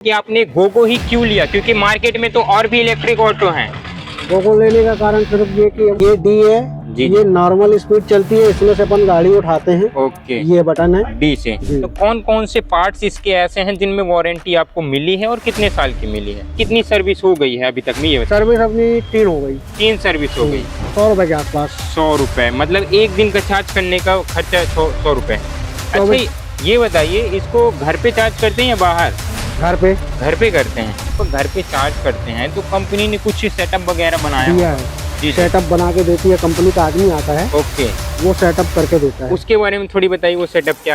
कि आपने गोगो ही क्यों लिया, क्योंकि मार्केट में तो और भी इलेक्ट्रिक ऑटो हैं। गोगो लेने का कारण सिर्फ ये कि ये डी है जी ये नॉर्मल स्पीड चलती है, इसमें से अपन गाड़ी उठाते हैं। ओके, ये बटन है डी से। जी। तो कौन कौन से पार्ट्स इसके ऐसे हैं जिनमें वारंटी आपको मिली है और कितने साल की मिली है? कितनी सर्विस हो गई है अभी तक में ये बताइए। सर्विस अपनी 3 हो गई। 3 सर्विस हो गई। 100 रुपए के आसपास। 100 रुपए, मतलब एक दिन का चार्ज करने का खर्चा 100 रुपए। अच्छा ये बताइए, इसको घर पे चार्ज करते हैं या बाहर? घर पे करते हैं। तो घर पे चार्ज करते हैं तो कंपनी ने कुछ सेटअप वगैरह बनाया दिया है? है। जी सेटअप बना के देती है कंपनी का आदमी आता है, ओके, वो सेटअप करके देता है। उसके बारे में थोड़ी बताइए, वो सेटअप क्या?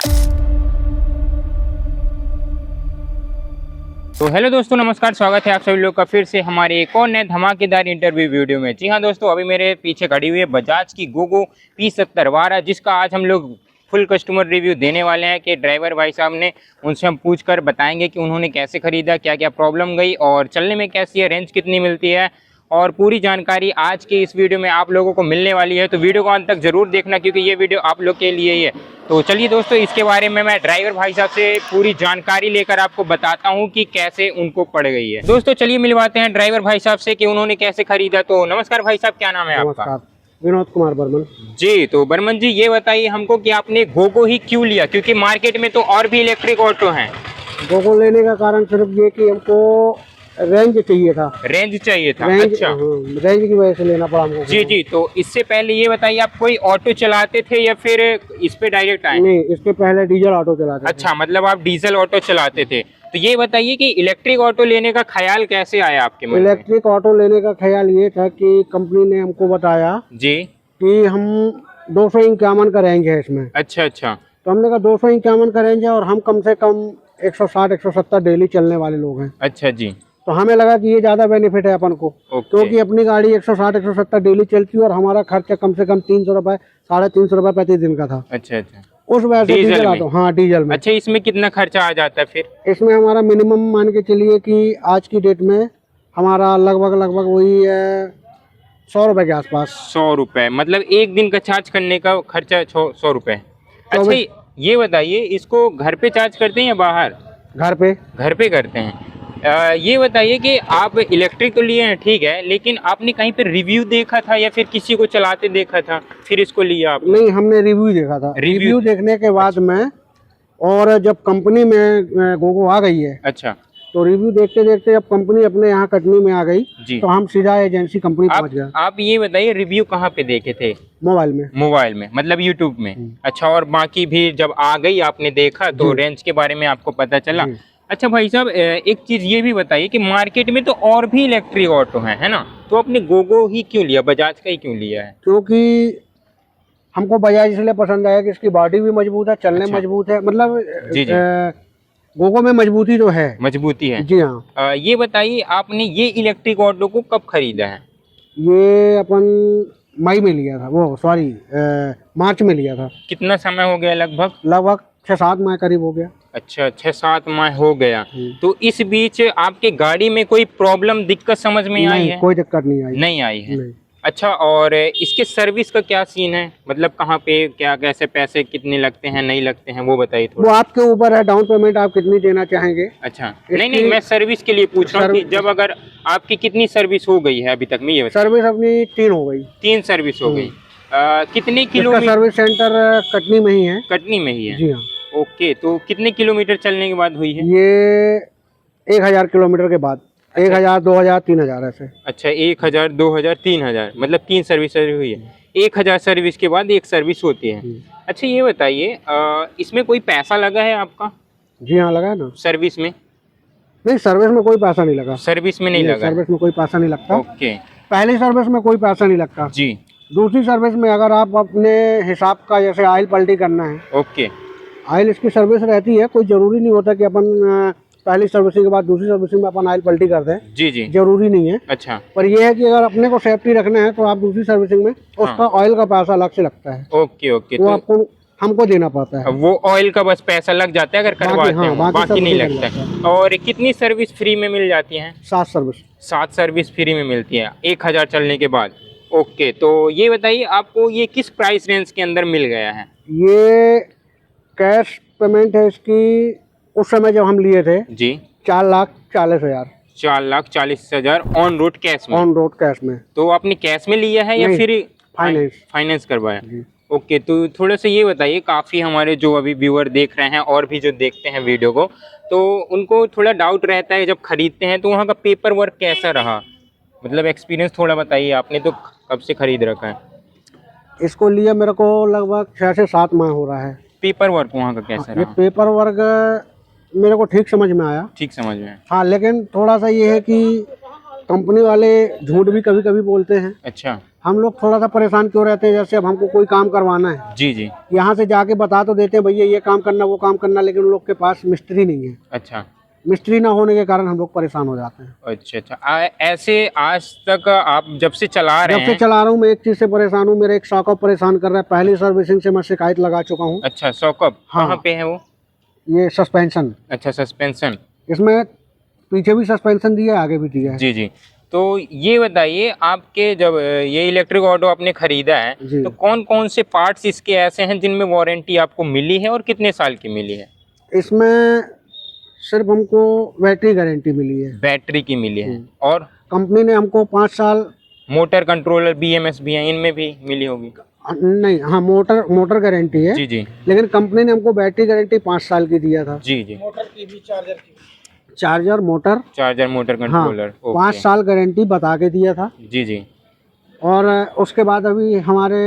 तो हेलो दोस्तों, नमस्कार, स्वागत है आप सभी लोग का फिर से हमारे एक और नए धमाकेदार इंटरव्यू वीडियो में। जी हाँ दोस्तों, अभी मेरे पीछे खड़ी हुई है बजाज की गोगो P70 वारा, जिसका आज हम लोग फुल कस्टमर रिव्यू देने वाले हैं कि ड्राइवर भाई साहब ने, उनसे हम पूछकर बताएंगे कि उन्होंने कैसे खरीदा, क्या क्या प्रॉब्लम गई और चलने में कैसी है, रेंज कितनी मिलती है, और पूरी जानकारी आज के इस वीडियो में आप लोगों को मिलने वाली है। तो वीडियो को अंत तक जरूर देखना, क्योंकि ये वीडियो आप लोग के लिए ही है। तो चलिए दोस्तों, इसके बारे में मैं ड्राइवर भाई साहब से पूरी जानकारी लेकर आपको बताता हूँ कि कैसे उनको पड़ गई है। दोस्तों चलिए मिलवाते हैं ड्राइवर भाई साहब से कि उन्होंने कैसे खरीदा। तो नमस्कार भाई साहब, क्या नाम है आपका? नमस्कार, विनोद कुमार बर्मन जी, तो बर्मन जी ये बताइए हमको कि आपने गोगो ही क्यों लिया, क्योंकि मार्केट में तो और भी इलेक्ट्रिक ऑटो हैं। गोगो लेने का कारण सिर्फ ये कि हमको रेंज चाहिए था। रेंज चाहिए था, रेंज, अच्छा। रेंज की वजह से लेना पड़ा हमको। जी जी, तो इससे पहले ये बताइए, आप कोई ऑटो चलाते थे या फिर इस पे डायरेक्ट आए? नहीं, इसके पहले डीजल ऑटो चलाते थे। अच्छा, मतलब आप डीजल ऑटो चलाते थे। तो ये बताइए कि इलेक्ट्रिक ऑटो लेने का ख्याल कैसे आया आपके मन में? इलेक्ट्रिक ऑटो लेने का ख्याल ये था कि कंपनी ने हमको बताया जी, कि हम 251 का रेंज है इसमें। अच्छा अच्छा, तो हमने कहा 251 का रेंज है और हम कम से कम 160-170 डेली चलने वाले लोग हैं। अच्छा जी, तो हमें लगा कि ये ज़्यादा बेनिफिट है अपन को, ओके। क्योंकि अपनी गाड़ी 160-170 डेली चलती है और हमारा खर्चा कम से कम 300 रुपये 350 रुपये प्रति दिन का था। अच्छा अच्छा, उस वजह से डीजल डीजल में? ऑटो, हाँ डीजल में। अच्छा, इसमें कितना खर्चा आ जाता है फिर? इसमें हमारा मिनिमम मान के चलिए कि आज की डेट में हमारा लगभग वही है 100 रुपये के आसपास। 100 रुपए, मतलब एक दिन का चार्ज करने का खर्चा 100 रुपए। अच्छा ये बताइए, इसको घर पे चार्ज करते हैं या बाहर? घर पे करते हैं। ये बताइए कि आप इलेक्ट्रिक तो लिए हैं, ठीक है, लेकिन आपने कहीं पे रिव्यू देखा था या फिर किसी को चलाते देखा था फिर इसको लिया आपने? नहीं, हमने रिव्यू देखा था। रिव्यू देखने के बाद में, और जब कंपनी में गोगो आ गई है, अच्छा, तो रिव्यू देखते देखते जब कंपनी अपने यहाँ कटनी में आ गई जी, तो हम सीधा एजेंसी कंपनी पहुँच गया। आप ये बताइए, रिव्यू कहाँ पे देखे थे? मोबाइल में, मतलब यूट्यूब में। अच्छा, और बाकी भी जब आ गई आपने देखा तो रेंज के बारे में आपको पता चला। अच्छा भाई साहब, एक चीज ये भी बताइए कि मार्केट में तो और भी इलेक्ट्रिक ऑटो है ना, तो आपने गोगो ही क्यों लिया, बजाज का ही क्यों लिया है? क्योंकि हमको बजाज इसलिए पसंद आया कि इसकी बॉडी भी मजबूत है, चलने मजबूत है, मतलब जी जी, गोगो में मजबूती जो है, मजबूती है। जी हाँ। ये बताइए, आपने ये इलेक्ट्रिक ऑटो को कब खरीदा है? ये अपन मई में लिया था, वो सॉरी मार्च में लिया था। कितना समय हो गया लगभग 6-7 माह करीब हो गया। अच्छा, 6-7 माह हो गया। तो इस बीच आपके गाड़ी में कोई प्रॉब्लम, दिक्कत समझ में आई है? कोई दिक्कत नहीं आई। नहीं आई है। अच्छा, और इसके सर्विस का क्या सीन है, मतलब कहाँ पे क्या, कैसे पैसे कितने लगते हैं, नहीं लगते हैं, वो बताइए थोड़ा। वो आपके ऊपर है, डाउन पेमेंट आप कितनी देना चाहेंगे। अच्छा, नहीं, मैं सर्विस के लिए पूछ रहा हूँ कि जब अगर आपकी कितनी सर्विस हो गई है अभी तक में, ये सर्विस अपनी 3 हो गई। 3 सर्विस हो गई। कितने किलोमीटर? सर्विस सेंटर कटनी में ही है। कटनी में ही है, जी हाँ। ओके, तो कितने किलोमीटर चलने के बाद हुई है? ये 1000 किलोमीटर के बाद। 1000, 2000, 3000 ऐसे। अच्छा, 1000, 2000, 3000, मतलब 3 सर्विस हुई है। 1000 सर्विस के बाद एक सर्विस होती है। अच्छा ये बताइए, इसमें कोई पैसा लगा है आपका? जी हाँ, लगा है ना सर्विस में? नहीं, सर्विस में कोई पैसा नहीं लगा। सर्विस में नहीं लगा? सर्विस में कोई पैसा नहीं लगता। ओके, पहली सर्विस में कोई पैसा नहीं लगता जी। दूसरी सर्विस में अगर आप अपने हिसाब का, जैसे ऑयल पलटी करना है, ओके, ऑयल इसकी सर्विस रहती है, कोई जरूरी नहीं होता कि अपन पहली सर्विसिंग के बाद दूसरी सर्विसिंग में अपन ऑयल पलटी कर दें। जी जी, जरूरी नहीं है। अच्छा, पर यह है कि अगर अपने को सेफ्टी रखना है तो आप दूसरी सर्विसिंग में उसका ऑयल का पैसा अलग से लगता है। ओके ओके, वो आपको हमको देना पड़ता है। वो ऑयल का बस पैसा लग जाता है अगर करवाते हैं, बाकी नहीं लगता है। और कितनी सर्विस फ्री में मिल जाती है? 7 सर्विस फ्री में मिलती है 1000 चलने के बाद। ओके, तो ये बताइए आपको ये किस प्राइस रेंज के अंदर मिल गया है? ये कैश पेमेंट है इसकी, उस समय जब हम लिए थे जी, 4,40,000 4,40,000 ऑन रोड कैश में। ऑन रोड कैश में। तो आपने कैश में लिया है या नहीं, फिर फाइनेंस। फाइनेंस करवाया? जी। ओके, तो थोड़ा सा ये बताइए, काफ़ी हमारे जो अभी व्यूअर देख रहे हैं और भी जो देखते हैं वीडियो को, तो उनको थोड़ा डाउट रहता है जब खरीदते हैं तो वहाँ का पेपर वर्क कैसा रहा, मतलब एक्सपीरियंस थोड़ा बताइए। आपने तो कब से खरीद रखा है? इसको लिए मेरे को लगभग 6 से 7 माह हो रहा है। पेपर वर्क वहाँ का कैसा ये रहा? पेपर वर्क मेरे को ठीक समझ में आया। ठीक समझ में। हाँ, लेकिन थोड़ा सा ये है कि कंपनी वाले झूठ भी कभी कभी बोलते हैं। अच्छा। हम लोग थोड़ा सा परेशान क्यों रहते हैं, जैसे अब हमको कोई काम करवाना है, जी जी। यहाँ से जाके बता तो देते हैं भैया ये काम करना वो काम करना, लेकिन उन लोग के पास मिस्त्री नहीं है। अच्छा। मिस्त्री ना होने के कारण हम लोग परेशान हो जाते हैं। अच्छा अच्छा। ऐसे आज तक आप जब से चला रहे जब से हैं? चला रहा हूँ मैं एक चीज़ से परेशान हूँ, मेरा एक शॉकअप परेशान कर रहा है। पहली सर्विसिंग से मैं शिकायत लगा चुका हूँ। अच्छा, सॉकअप हाँ। कहाँ पे है वो? ये सस्पेंशन, अच्छा, सस्पेंशन। इसमें पीछे भी सस्पेंशन दिया है, आगे भी दिया है। जी जी। तो ये बताइए, आपके जब ये इलेक्ट्रिक ऑटो आपने खरीदा है जी। तो कौन कौन से पार्ट्स इसके ऐसे हैं जिनमें वारंटी आपको मिली है और कितने साल की मिली है? इसमें सिर्फ हमको बैटरी गारंटी मिली है। बैटरी की मिली है। और कंपनी ने हमको 5 साल मोटर कंट्रोलर BMS भी है, इनमें भी मिली होगी? नहीं, हाँ मोटर गारंटी है। जी जी। लेकिन कंपनी ने हमको बैटरी गारंटी 5 साल की दिया था। जी जी। चार्जर मोटर मोटर हाँ कंट्रोलर। 5 साल गारंटी बता के दिया था। जी जी। और उसके बाद अभी हमारे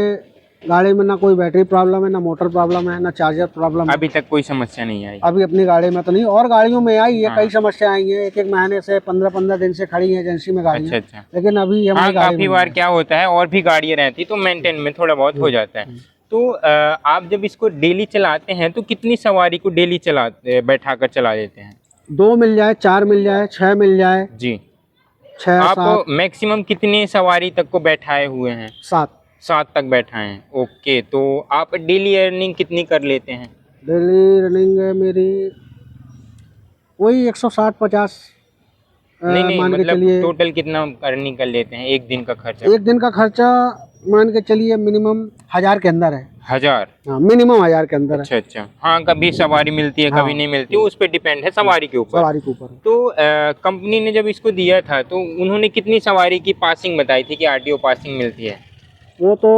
गाड़ी में ना कोई बैटरी प्रॉब्लम है, ना मोटर प्रॉब्लम है, ना चार्जर प्रॉब्लम है। अभी तक कोई समस्या नहीं आई? अभी अपनी गाड़ी में तो नहीं, और गाड़ियों में आई है। हाँ। कई समस्या आई है, एक महीने से 15 दिन से खड़ी है एजेंसी में गाड़ी। अच्छा अच्छा। लेकिन अभी हाँ, हमारी गाड़ी काफी में बार क्या होता है, और भी गाड़ियाँ रहती तो मेंटेन में थोड़ा बहुत हो जाता है। तो आप जब इसको डेली चलाते हैं तो कितनी सवारी को डेली बैठा कर चला लेते हैं? 2 मिल जाए, 4 मिल जाए, 6 मिल जाए। जी। 6 आप 7 मैक्सिमम कितने सवारी तक को बैठाए हुए हैं? 7 7 तक बैठाए हैं। ओके, तो आप डेली अर्निंग कितनी कर लेते हैं? डेली रनिंग है मेरी वही 160-50 नहीं नहीं, मान के मतलब चलिए। टोटल कितना अर्निंग कर लेते हैं एक दिन का खर्चा? एक दिन का खर्चा मान के चलिए मिनिमम 1000 के अंदर है। 1000? हाँ, मिनिमम 1000 के अंदर है। अच्छा अच्छा। हाँ, कभी सवारी मिलती है, हाँ। कभी नहीं मिलती, उस पर डिपेंड है सवारी के ऊपर। सवारी के ऊपर। तो कंपनी ने जब इसको दिया था तो उन्होंने कितनी सवारी की पासिंग बताई थी कि RTO पासिंग मिलती है? वो तो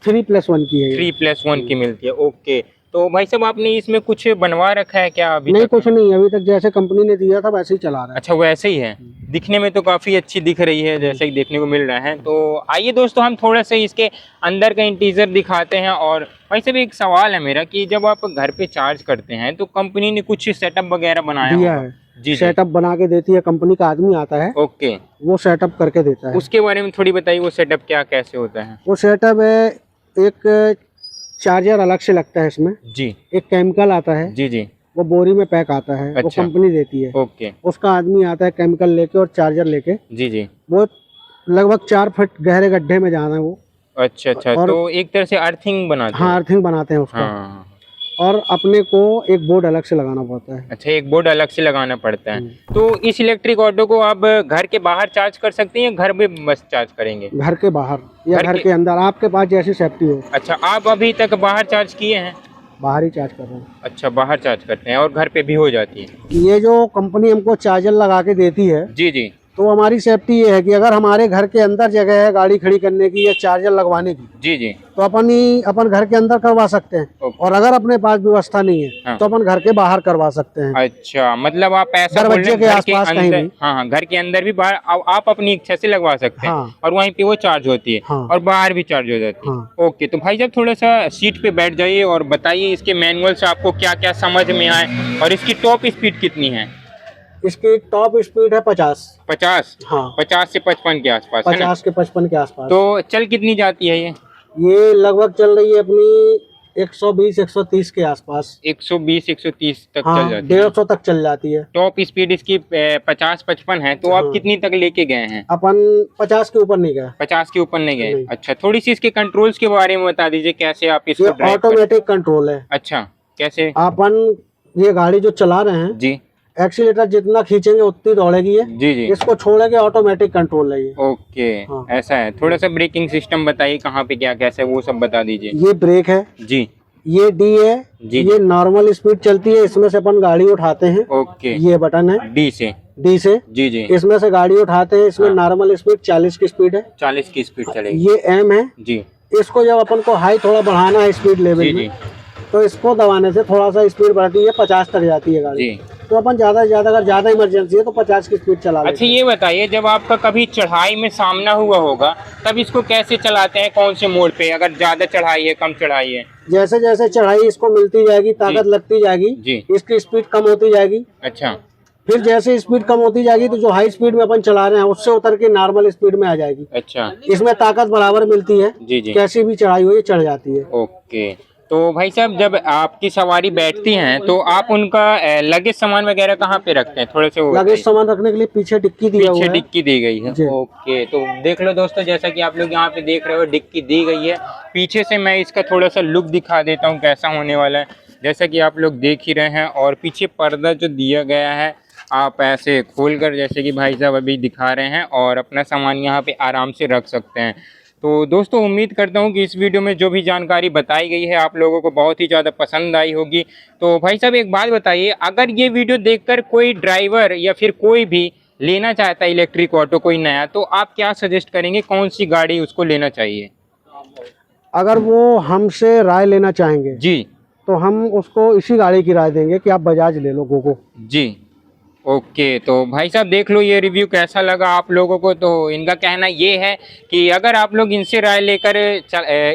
3+1 की है ये। 3+1 की मिलती है। ओके, तो भाई साहब आपने इसमें कुछ बनवा रखा है क्या अभी नहीं, तक? कुछ नहीं, अभी तक जैसे कंपनी ने दिया था वैसे ही चला रहा है। अच्छा, वैसे ही है। दिखने में तो काफ़ी अच्छी दिख रही है, जैसे कि देखने को मिल रहा है। तो आइए दोस्तों, हम थोड़ा सा इसके अंदर का इंटीरियर दिखाते हैं। और भाई साहब एक सवाल है मेरा कि जब आप घर पे चार्ज करते हैं तो कंपनी ने कुछ सेटअप वगैरह बनाया दिया होगा? है। जी जी। सेटअप बना के देती है, कंपनी का आदमी आता है, ओके, वो सेटअप करके देता है। उसके बारे में थोड़ी बताइए, वो सेटअप क्या कैसे होता है? वो सेटअप है, एक चार्जर अलग से लगता है इसमें, जी एक केमिकल आता है, जी जी। वो बोरी में पैक आता है। वो अच्छा। कंपनी देती है। ओके। उसका आदमी आता है केमिकल लेके और चार्जर लेके। जी जी। वो लगभग 4 फुट गहरे गड्ढे में जाना है वो। अच्छा अच्छा। और तो एक तरह से अर्थिंग बनाते हाँ, हैं? अर्थिंग बनाते हैं उसका। हाँ। और अपने को एक बोर्ड अलग से लगाना पड़ता है। अच्छा, एक बोर्ड अलग से लगाना पड़ता है। तो इस इलेक्ट्रिक ऑटो को आप घर के बाहर चार्ज कर सकते हैं, घर में बस चार्ज करेंगे? घर के बाहर या घर के अंदर, आपके पास जैसी सेफ्टी हो। अच्छा, आप अभी तक बाहर चार्ज किए हैं? बाहर ही चार्ज कर रहे हैं। अच्छा, बाहर चार्ज करते हैं और घर पे भी हो जाती है? ये जो कंपनी हमको चार्जर लगा के देती है, जी जी। तो हमारी सेफ्टी ये है कि अगर हमारे घर के अंदर जगह है गाड़ी खड़ी करने की या चार्जर लगवाने की, जी जी। तो अपन घर के अंदर करवा सकते हैं। ओके। और अगर अपने पास व्यवस्था नहीं है, हाँ। तो अपन घर के बाहर करवा सकते हैं। अच्छा, मतलब आप ऐसा बोल दरवाजे रहे हैं के घर आसपास कहीं अंदर? भी। हाँ हाँ, घर के अंदर भी, बाहर आप अपनी इच्छा से लगवा सकते हैं। हाँ। और वहीं पे वो चार्ज होती है। हाँ। और बाहर भी चार्ज हो जाती है। हाँ। ओके, तो भाई साहब थोड़ा सा सीट पे बैठ जाइए और बताइए इसके मैनुअल से आपको क्या क्या समझ में आए, और इसकी टॉप स्पीड कितनी है? इसकी टॉप स्पीड है 50। 50? हाँ, 50 से 55 के आसपास है ना? 50 के 55 के आसपास। तो चल कितनी जाती है ये? ये लगभग चल रही है अपनी 120-130 के आसपास। 120-130 तक हाँ, चल जाती है। 150 तक चल जाती है। टॉप स्पीड इसकी 50-55 है। तो आप हाँ। कितनी तक लेके गए हैं? अपन 50 के ऊपर नहीं गए। 50 के ऊपर नहीं गए? नहीं। अच्छा, थोड़ी सी इसके कंट्रोल्स के बारे में बता दीजिए, कैसे आप इसको ये ड्राइव कर... ऑटोमेटिक कंट्रोल है। अच्छा, कैसे? अपन ये गाड़ी जो चला रहे हैं, जी एक्सीलेटर जितना खींचेंगे उतनी दौड़ेगी ये। जी जी। इसको छोड़ेंगे, ऑटोमेटिक कंट्रोल है ये। ओके। हाँ। ऐसा है। थोड़ा सा ब्रेकिंग सिस्टम बताइए, कहाँ पे क्या कैसे, वो सब बता दीजिए। ये ब्रेक है, जी। ये डी है, जी। ये नॉर्मल स्पीड चलती है, इसमें से अपन गाड़ी उठाते हैं। ओके, ये बटन है डी से। डी से, जी जी, इसमें से गाड़ी उठाते हैं। इसमें नॉर्मल स्पीड 40 की स्पीड है। 40 की स्पीड चलेगी। ये एम है, जी इसको जब अपन को हाई थोड़ा बढ़ाना है स्पीड जी लेवल जी में, तो इसको दबाने से थोड़ा सा स्पीड बढ़ती है, 50 तक जाती है गाड़ी। जी। तो अपन ज्यादा से ज्यादा, अगर ज्यादा इमरजेंसी है तो 50 की स्पीड चला लेते अच्छा ये बताइए, जब आपका कभी चढ़ाई में सामना हुआ होगा तब इसको कैसे चलाते हैं, कौन से मोड पे, अगर ज्यादा चढ़ाई है कम चढ़ाई है? हैं। जैसे जैसे चढ़ाई इसको मिलती जाएगी, ताकत लगती जाएगी, जी। इसकी स्पीड कम होती जाएगी। अच्छा फिर जैसे स्पीड कम होती जाएगी तो जो हाई स्पीड में अपन चला रहे हैं उससे उतर के नॉर्मल स्पीड में आ जाएगी। अच्छा, इसमें ताकत बराबर मिलती है, जी जी। कैसी भी चढ़ाई हो ये चढ़ जाती है। ओके, तो भाई साहब जब आपकी सवारी बैठती हैं तो आप उनका लगेज सामान वगैरह कहाँ पे रखते हैं, थोड़े से वो लगेज सामान रखने के लिए पीछे डिक्की दिया हुआ पीछे है। डिक्की दी गई है। जी। ओके, तो देख लो दोस्तों, जैसा कि आप लोग यहाँ पे देख रहे हो डिक्की दी गई है। पीछे से मैं इसका थोड़ा सा लुक दिखा देता हूँ कैसा होने वाला है, जैसा कि आप लोग देख ही रहे हैं। और पीछे पर्दा जो दिया गया है, आप ऐसे खोलकर जैसे कि भाई साहब अभी दिखा रहे हैं और अपना सामान यहाँ पे आराम से रख सकते हैं। तो दोस्तों उम्मीद करता हूँ कि इस वीडियो में जो भी जानकारी बताई गई है आप लोगों को बहुत ही ज़्यादा पसंद आई होगी। तो भाई साहब एक बात बताइए, अगर ये वीडियो देखकर कोई ड्राइवर या फिर कोई भी लेना चाहता है इलेक्ट्रिक ऑटो कोई नया, तो आप क्या सजेस्ट करेंगे, कौन सी गाड़ी उसको लेना चाहिए? अगर वो हमसे राय लेना चाहेंगे जी तो हम उसको इसी गाड़ी की राय देंगे कि आप बजाज ले लो, गोगो। जी। ओके, तो भाई साहब देख लो ये रिव्यू कैसा लगा आप लोगों को। तो इनका कहना ये है कि अगर आप लोग इनसे राय लेकर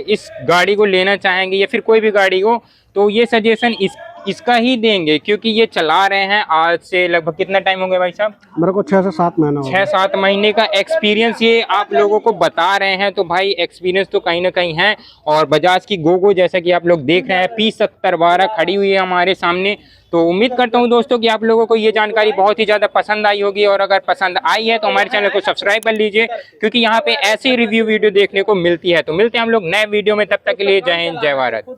इस गाड़ी को लेना चाहेंगे या फिर कोई भी गाड़ी हो, तो ये सजेशन इसका ही देंगे, क्योंकि ये चला रहे हैं आज से लगभग कितना टाइम हो गया भाई साहब? मेरे को 6 से 7 महीना हो गया। 6-7 महीने का एक्सपीरियंस ये आप लोगों को बता रहे हैं। तो भाई एक्सपीरियंस तो कहीं ना कहीं है। और बजाज की गोगो जैसा कि आप लोग देख रहे हैं P7012 खड़ी हुई है हमारे सामने। तो उम्मीद करता हूं दोस्तों कि आप लोगों को ये जानकारी बहुत ही ज़्यादा पसंद आई होगी, और अगर पसंद आई है तो हमारे चैनल को सब्सक्राइब कर लीजिए, क्योंकि यहाँ पे ऐसी रिव्यू वीडियो देखने को मिलती है। तो मिलते हैं हम लोग नए वीडियो में, तब तक के लिए जय हिंद जय भारत।